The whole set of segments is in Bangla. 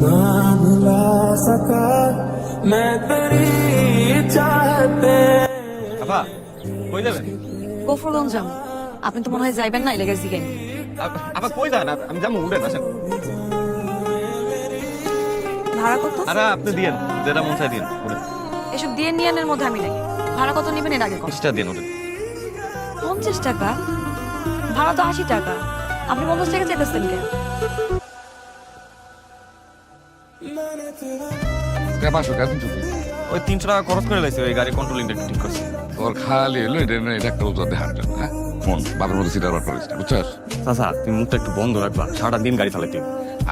ना भुला सका मैं तेरी चाहते। আপা কই যাবেন? গফরগঞ্জ যাবো। আপনি তো মনে হয় যাইবেন না, এলাকার দিকে। আপা কই যান? আমি যাবো, উঠেন আসেন। ভাড়া কত? আরে আপনি দিয়েন, যেটা মন চাই দিন, উঠেন। এসব দিয়ে নিয়ানের মধ্যে আমি নাই। ভাড়া কত নেবেন এর আগে? 50 টাকা দিন, উঠেন। 50 টাকা? ভাড়া তো 80 টাকা। আপনি 50 টাকা চাইতেছেন কেন? ওই 300 টাকা খরচ করে লাইছে, ওই গাড়ি কন্ট্রোলিংটা ঠিক করছে। তোর খালি এলো এটা একটা উজ্জ্বল দেখার জন্য, হ্যাঁ মন বাপের মধ্যে সিটার বার করিস না, বুঝছস? চাচা তুমি মুখটা একটু বন্ধ রাখবা, সারাটা দিন গাড়ি চালাইতে।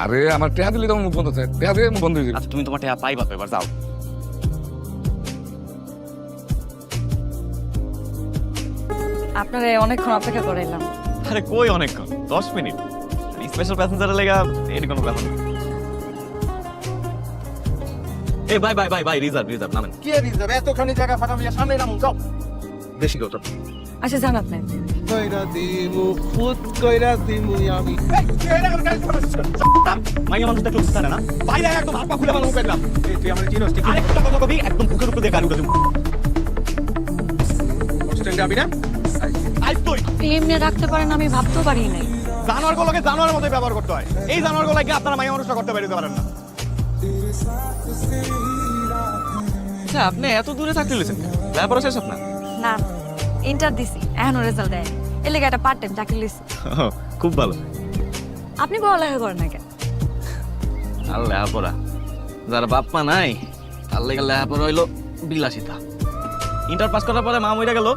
আরে আমার টেহা দিলে তো আমার মুখ বন্ধ আছে, টেহা দিয়ে মুখ বন্ধ হয়ে যাবে। আচ্ছা তুমি তোমার টাকা পাইবা তো, এবার যাও। আপনারে অনেকক্ষণ অপেক্ষা করাইলাম। আরে কই অনেকক্ষণ, 10 মিনিট। স্পেশাল প্যাসেঞ্জারের লেগা এর কোনো ব্যাপার না। এ ভাই ভাই ভাই ভাই, রিজার্ভ রিজার্ভ নামেন। কি রিজার্ভ? এতখানি জায়গা ফাঁকা মিয়া সামনে নামুন, যাও। বেশি কথা। আচ্ছা যান আপনি। কইরা দিমু ফুট কইরা দিমু আমি। মাইয়া মানুষ দেখলে বুঝতে না, বাইরে একদম হাত পা খুলে আমার মুখে দিলাম। এই তুই আমার চিনোস ঠিক? আরেকটা কথা কবি, একদম বুকের উপর দিয়ে গাড়ি উঠে দিব। স্ট্যান্ডে আবি না? আই তুই এমনি রাখতে পারেন, আমি ভাবতেও পারি নাই। জানোয়ার গুলোকে জানোয়ারের মতো ব্যবহার করতে হয়। এই জানোয়ার গুলোকে আপনারা মাইয়া মানুষটা করতে পারেন না। আচ্ছা আপনি এত দূরে থাকতে লেছেন, ব্যাপার শেষ আপনার? না, ইন্টার দিছি, এখনো রেজাল্ট দেয়। এর লেগে একটা পার্ট টাইম চাকরি লিছি। খুব ভালো। আপনি পড়ালেখা করেন না কেন? আর লেহাপড়া যার বাপ মা নাই, তার লেগে লেহাপড়া হইলো বিলাসিতা। ইন্টার পাস করার পরে মা মইরা গেল,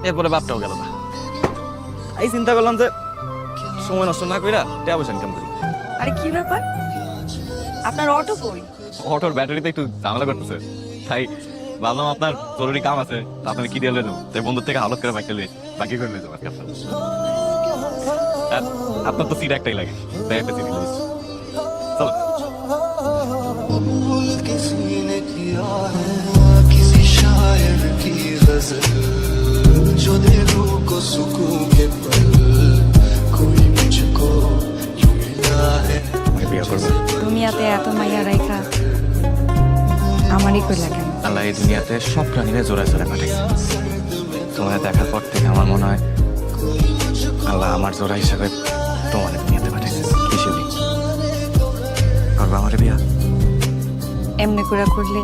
এরপরে বাপটাও গেল না। এই চিন্তা করলাম যে সময় নষ্ট না কইরা টাকা পয়সা ইনকাম করি। আরে কি ব্যাপার, আপনার অটো কই? অটোর ব্যাটারিতে একটু ঝামেলা করতেছে, তাই ভাবলাম আপনার জরুরি কাম আছে, আপনার কি দিয়ে দেবো, তাই বন্ধুর থেকে হালত করে বাকি করে নিয়ে যাবো আজকে আপনার। আর আপনার তো সিট একটাই লাগে, তাই একটা সিট নিয়ে চলো। किसी ने किया है किसी शायर की गजल जो दे रूह को सुकून के पल कोई मुझको यूं मिला है। বিয়ে করবো? দুনিয়াতে এত মাইয়া রাইখা আমারই কই লাগে। আল্লাহ এই দুনিয়াতে সব প্রাণীরা জোড়ায় জোড়ায় পাঠাইছে। তোমার দেখার পর থেকে আমার মনে হয় আল্লাহ আমার জোড়া হিসাবে তোমার দুনিয়াতে পাঠাইছে। কি শিবলি, করবা আমার বিয়া? এমনি করে করলে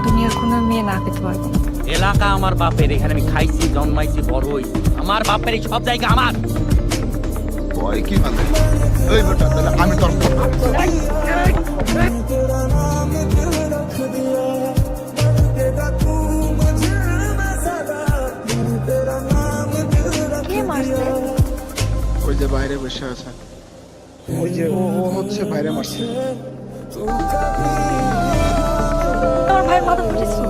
দুনিয়ার কোনো মেয়ে না পেতে পারবো না। এলাকা আমার বাপের, এখানে আমি খাইছি জন্মাইছি বড় হইছি, আমার বাপের এই সব জায়গা আমার। ওই কি মানে? ওই বেটা তাহলে আমি তোর কে মারছে? ওই যে বাইরে বসে আছে, ওই যে ও হচ্ছে বাইরে মারছে। তোমার ভাইয়ের মাথা ফুটেছিল।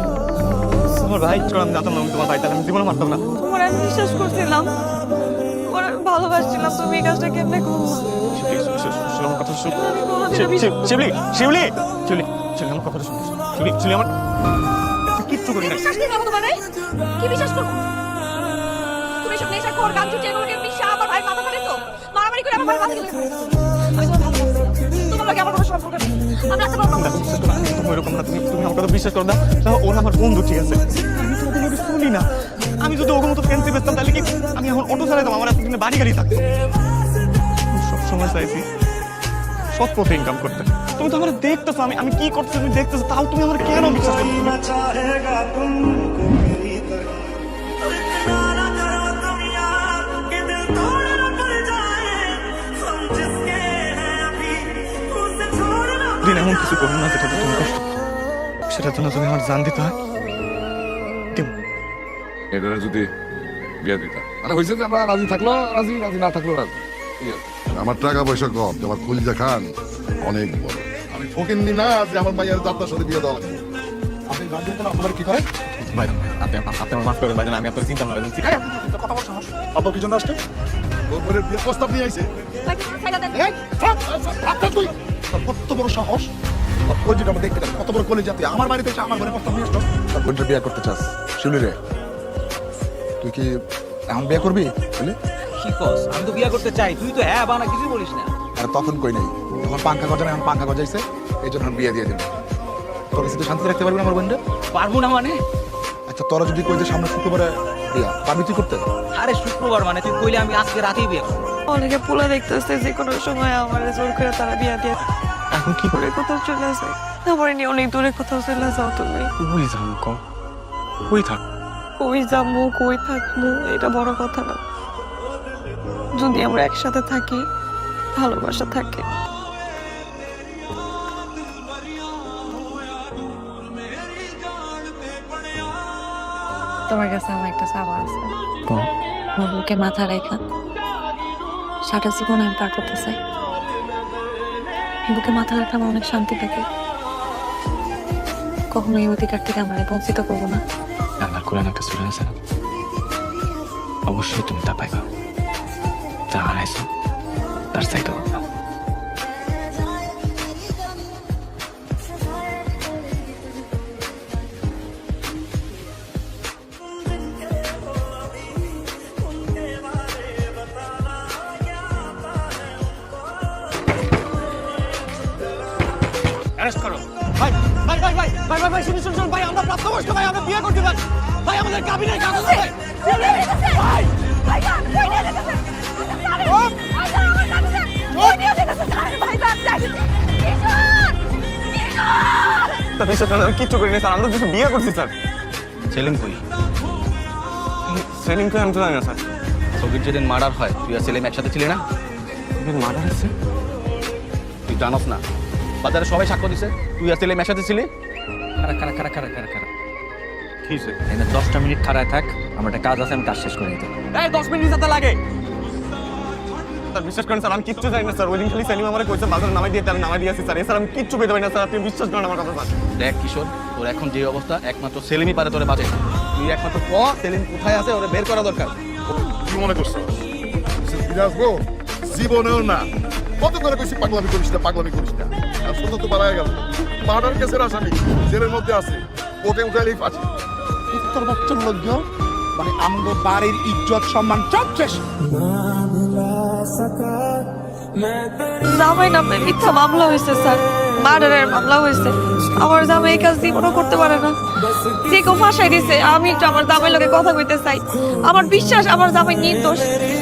তোমার ভাই ছিল, আমি জানতাম না আমি তোমার ভাই, তাহলে আমি জীবনে মারতাম না। তোমার আমি বিশ্বাস করছিলাম, ওর আমি ভালোবাসছিলাম, তুমি এই কাজটা কেমনে করবো? আমার কথা শুন। আমি কোনোদিনও বিশ্বাস শিবলি শিবলি শিবলি শিবলি আমার কথাটা শুন। শিবলি শিবলি আমার কিচ্ছু করি না। বিশ্বাস কি করবো তোমার? কি বিশ্বাস করবো? তুমি সব নেশা কর গান চুটিয়ে এগুলোকে বিশ্বাস আমার ভাই মাথা ফাটাইছো, মারামারি করে আমার ভাই মাথা গেলে আমি তোমার ভালোবাসছিলাম। তোমার লগে আমার কোনো সম্পর্ক নেই, আমি আসতে পারবো না। তুমি এরকম না, তুমি তুমি আমার কথা বিশ্বাস করো না। ওরা আমার বন্ধু, ঠিক আছে? আমি তো ওদের শুনি না। আমি যদি ওর মতো ফ্যান্সি বেচতাম তাহলে কি আমি এখন অটো চালাইতাম? আমার এতদিনে বাড়ি গাড়ি থাকতো। সবসময় চাইছি সৎ পথে ইনকাম করতে। তুমি তো আমার দেখতেছো আমি আমি কি করতেছি, তুমি দেখতেছো, তাও তুমি আমার কেন বিশ্বাস করছো? দিন এমন কিছু করো না যেটা তুমি কষ্ট, সেটার জন্য তুমি আমার জান দিতে হয়। এটা যদি বিয়ে দিতাম মানে হয়েছে যে আমরা রাজি থাকলো রাজি, রাজি না থাকলো রাজি। ঠিক আছে? আমার টাকা পয়সা কম, আমার কলিজা খান অনেক বড়। আমি ফকিন্নি না যে আমার মাইয়ার যাত্রার সাথে বিয়ে দেওয়া লাগবে। আপনি গান দিতেন, আপনার কি করেন? ভাই আপনি আপনি আমার মাফ করবেন ভাই, আমি আপনার চিন্তা ভাবনা করছি। কথা বলছো আপনি কি জন্য আসছে? ওর পরে বিয়ে প্রস্তাব নিয়ে আইছে। ভাই তোমার ছাইড়া দেন। এই, থাম, থাম, তুই কত বড় সাহস! ওই যেটা আমরা দেখতে গেলাম, কত বড় কলেজ জাতি আমার বাড়িতে এসে আমার ঘরে প্রস্তাব নিয়ে আসলো। তোর বোনটা বিয়ে করতে চাস শিউলি রে? তুই কি এখন বিয়ে করবি? বুঝলি কি কস? আমি তো বিয়ে করতে চাই, তুই তো হ্যাঁ বা না কিছুই বলিস না। আর তখন কই নাই, তখন পাঙ্খা গজায় এখন পাঙ্খা গজাইছে, এই জন্য আমি বিয়ে দিয়ে দিলাম। তোর কাছে তুই শান্তি রাখতে পারবি না আমার বোনটা? পারবো না মানে? আচ্ছা তোরা যদি কই যে সামনে শুক্রবারে বিয়া, পারবি তুই করতে? আরে শুক্রবার মানে তুই কইলে আমি আজকে রাতেই বিয়ে করবো। অনেকে পোলা দেখতেছে যে কোনো সময় আমার জোর করে তারা বিয়া দিয়ে এখন কি করে? কোথাও চলে আসে। আমার নিয়ে অনেক দূরে কোথাও চলে যাও তুমি। কই যাম ক? কই থাক? কই যাবো কই থাকবো এটা বড় কথা না, যদি আমরা একসাথে থাকি, ভালোবাসা থাকে। তোমার কাছে আমার একটা চাওয়া আছে। আমার বুকে মাথা রেখা সারা জীবন আমি পার করতে চাই। বুকে মাথা রাখলে আমার অনেক শান্তি থাকে। কখনো এই অধিকার থেকে আমরা বঞ্চিত করবো না। আল্লাহর কোরআন একটা সূরা আছে না? অবশ্যই তুমি তা পাইবা। যা হারাইছো তার চাইতে হবে না। অ্যারেস্ট করো। ভাই ভাই ভাই ভাই ভাই ভাই ভাই শুনুন শুনুন ভাই, আমরা প্রাপ্তবয়স্ক ভাই, আমরা বিয়ে করতে পারি ভাই, আমাদের কাবিনের কাগজ আছে ভাই। কিচ্ছু করিনি স্যার, আমরা কিছু বিয়ে করছি স্যার। সেলিম কই? সেলিমকে আমি তো জানি না স্যার। ছবির যেদিন মার্ডার হয় তুই আর সেলিম একসাথে ছিলি না? মার্ডার হচ্ছে? তুই জানোস না? বাজারে সবাই সাক্ষ্য দিছে তুই আর সেলিম একসাথে ছিলি। খারা খারা খারা খারা খারা খারা কি স্যার? এখানে 10টা মিনিট খাড়ায় থাক, আমার একটা কাজ আছে, আমি কাজ শেষ করে নিতে। এই 10 মিনিট যাতে লাগে স্যার, বিশ্বাস করেন স্যার, আমি কিচ্ছু জানি না স্যার। ওই দিন খালি সেলিম আমার কইছে বাজারে নামাই দিতে, আমি নামাই দিয়েছি স্যার। এছাড়া আমি কিচ্ছু পেতে পারি না স্যার, আপনি বিশ্বাস করেন আমার কথা স্যার। দেখ কিশোর, তোর এখন যে অবস্থা একমাত্র সেলিমই পারে তোরে বাঁচাইতে। তুই একমাত্র সেলিম কোথায় আছে ওরে বের করা দরকার। কি মনে করছো ফিরে আসবো? জীবনেও না। কত করে কইছি পাগলামি করিস না, পাগলামি করিস না। আর শুধু তো বাড়ায় গেল। মার্ডার কেসের আসামি জেলের মধ্যে আছে, কোর্টে উঠাইলেই ফাঁসি। উত্তর বচ্চন লজ্জ মানে আমগো বাড়ির ইজ্জত সম্মান সব শেষ। জামাই নামে মিথ্যা মামলা হয়েছে স্যার, মার্ডারের মামলা হয়েছে। আমার জামাই এই কাজ জীবনও করতে পারে না, যে কেউ ফাঁসাই দিছে। আমি একটু আমার জামাই লোকে কথা কইতে চাই। আমার বিশ্বাস আমার জামাই নির্দোষ।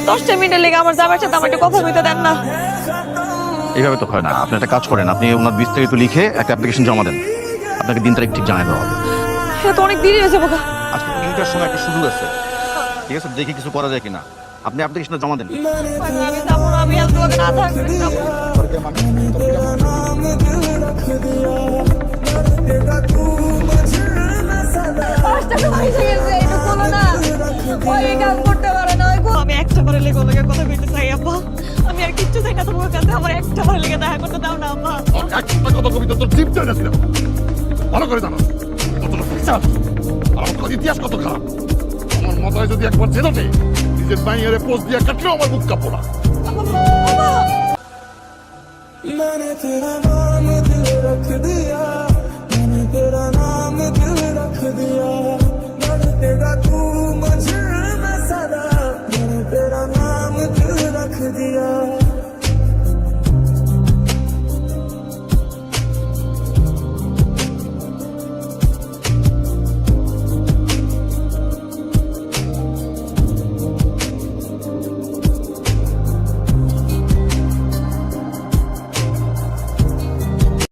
10টা মিনিটের লেগে আমার জামাইয়ের সাথে আমার একটু কথা কইতে দেন না। এইভাবে তো হয় না। আপনি একটা কাজ করেন, আপনি ওনার বিস্তারিত লিখে একটা অ্যাপ্লিকেশন জমা দেন, আপনাকে দিন তারিখ ঠিক জানিয়ে দেওয়া হবে। এটা তো অনেক দেরি হয়েছে বোকা। আজকে 3টার সময় একটা সুযোগ আছে, ঠিক আছে? দেখি কিছু করা যায় কিনা। আপনি অ্যাপ্লিকেশনটা জমা দেন। আমি যাবো না, আমি আর তোমাকে না থাকতে যাবো। আমি একটা বারে লেগে ওনাকে কথা কইতে চাই আব্বা। আমি আর কিচ্ছু চাই না তোমার কাছে, আমার একটা বারে লেগে দেখা করতে দাও না আব্বা। একটা কথা কবিতা তোর জিপ চাই না ছিল, ভালো করে জানো কতটা পয়সা আর আমার ইতিহাস কত খারাপ। আমার মাথায় যদি একবার জেলাতে নিজের মাইয়ারে পোস্ট দিয়ে কাটলেও আমার বুক কাঁপো না। मैंने तेरा नाम दिल रख दिया, मैंने तेरा नाम दिल रख दिया, धड़केगा तू मुझे में सदा, मैंने तेरा नाम दिल रख दिया।